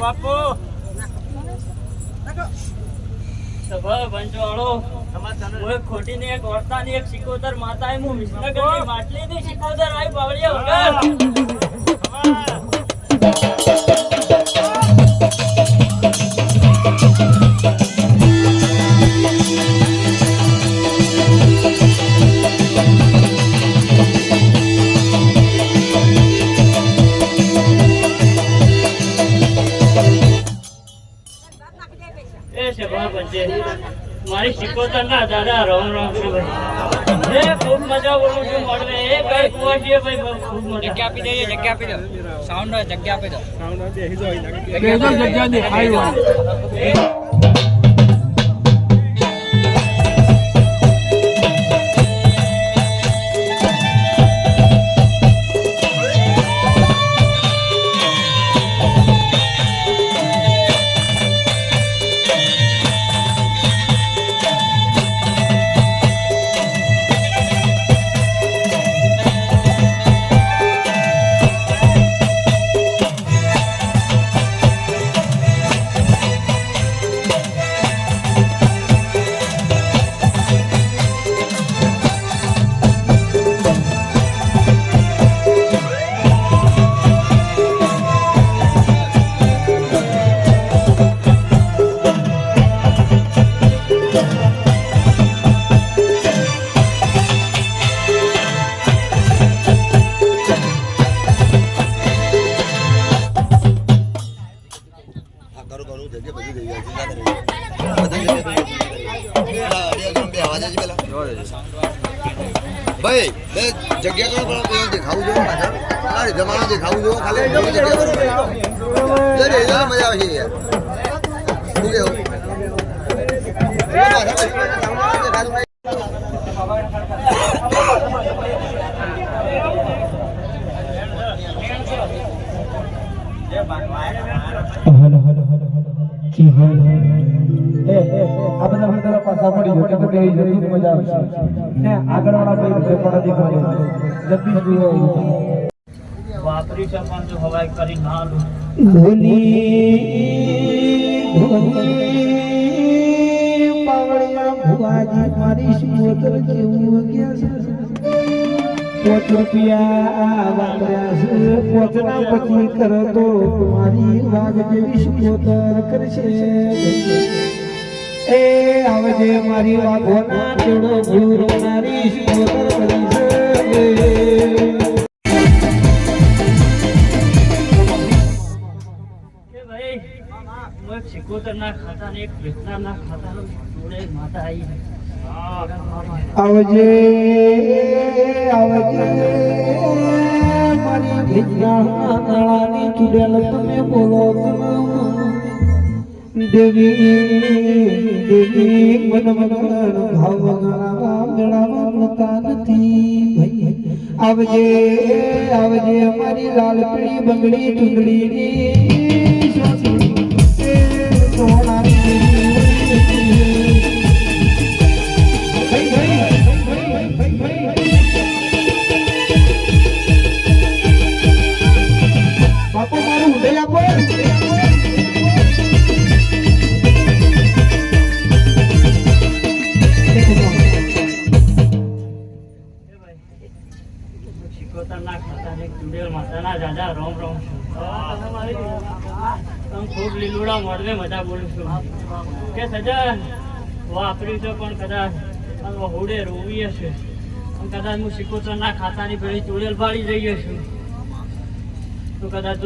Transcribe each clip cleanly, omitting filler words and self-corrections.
બાપુ ખોટી ને એક ઓરતા ની એક સિકોતર માતા હું વિસનગર ની માટલી ની સિકોતર આવી બાવળિયા મારી સિકોતર ના દાદા રોમ રોમ છું ભાઈ ખૂબ મજા બોલું છું મળવે એ કઈ કુવાશીએ ભાઈ ખૂબ મજા જગ્યા આપી દઈએ જગ્યા આપી દો સાઉન્ડ જગ્યા આપી દો સાઉન્ડ જગ્યા દેખાય ભાઈ જગ્યા કરો પણ દેખાવું જો પાછળ જમાનો દેખાવું જો ખાલી જગ્યા કરો મજા આવશે યાર શું કેવું પાછા પડી ગયો કે મજા આવશે ને આગળવાળા ભાઈ પેપર દેખાય જલ્દી વાપરી છે પણ જો હવાઈ કરી ના લો પાવળિયા ભુવાજી મારી સિકોતર જેવું ગયા છે 5 રૂપિયા વાપર્યા છે 5 ના પછી કરો તો મારી વાઘ જેવી સિકોતર કરશે એ આવજે મારી વાઘોના તેડો ભૂરો નારી સિકોતર કરી છે કે ભાઈ એક સિકોતર ના ખાતા ને એક વેચના ના ખાતા નો જોડે માતા આવી આવજે આવજે મારી ભીજના નાળાની ચૂડેલ તમે બોલો દેવી દેવી મન મન ભાવ ગણાવા મેળાવા મળતા નથી ભાઈ આવજે આવજે અમારી લાલ પીળી બંગડી ચૂંદડીની સોનાની બાપુ મારું ઉદય આપો ખૂબ લીલુડા મોડવે મજા બોલું છું કે સજન વાપર્યું છે પણ કદાચ હોડે રોવી હશે કદાચ હું સિકોતર ના ખાતાની પેલી ચૂડેલ ફાડી જઈ છું તો કદાચ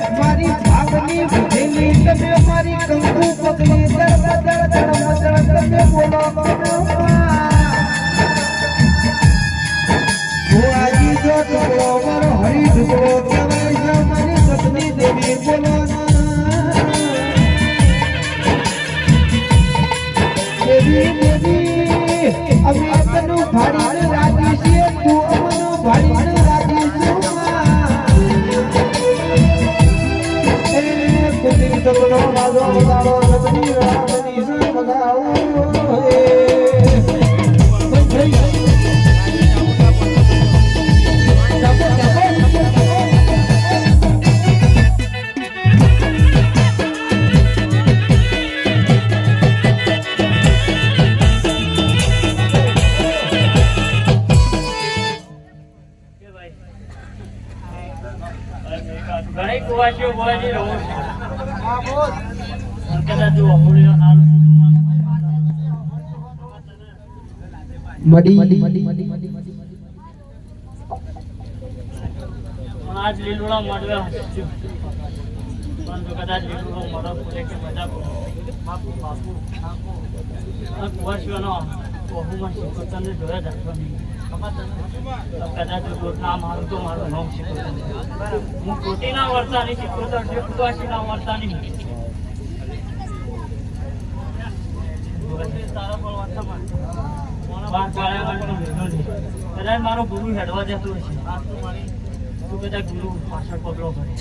મારી ભાગની બુદ્ધિની તમે મારી કંકુ પકડી તમે બોલો ભુવાજી જો ટુકડો મારો હરી ટુકડો કહેવાય છે મારી પત્ની દેવી બોલો અમે તને ભાડીને રાખી છે તું અમને ભાડીને રાખી છે કુદરત તકનો રાજો દાડો સબની રાતની સમગાઓ ઘણી કુવાસીઓ બોલાવી રહું છું કદાચ તું અમૂલ્ય હાલ મડી આજ લીલુડા મળવે હસ્યું પણ જો કદાચ લીલુડો મળો પૂરે કે મજા બાપુ બાપુ કુવાસીઓનો બહુમાં શીખોતરને જોયા રાખવા નહીં કદાચ ના મારું તો મારું નામ શીખોતર હું ખોટીના વર્તાની શીખોતર છે કુવાસીના વર્તાની કદાચ મારો ગુરુ હેડવા જતો હશે તું કદાચ ગુરુ પાછળ પગલો કરે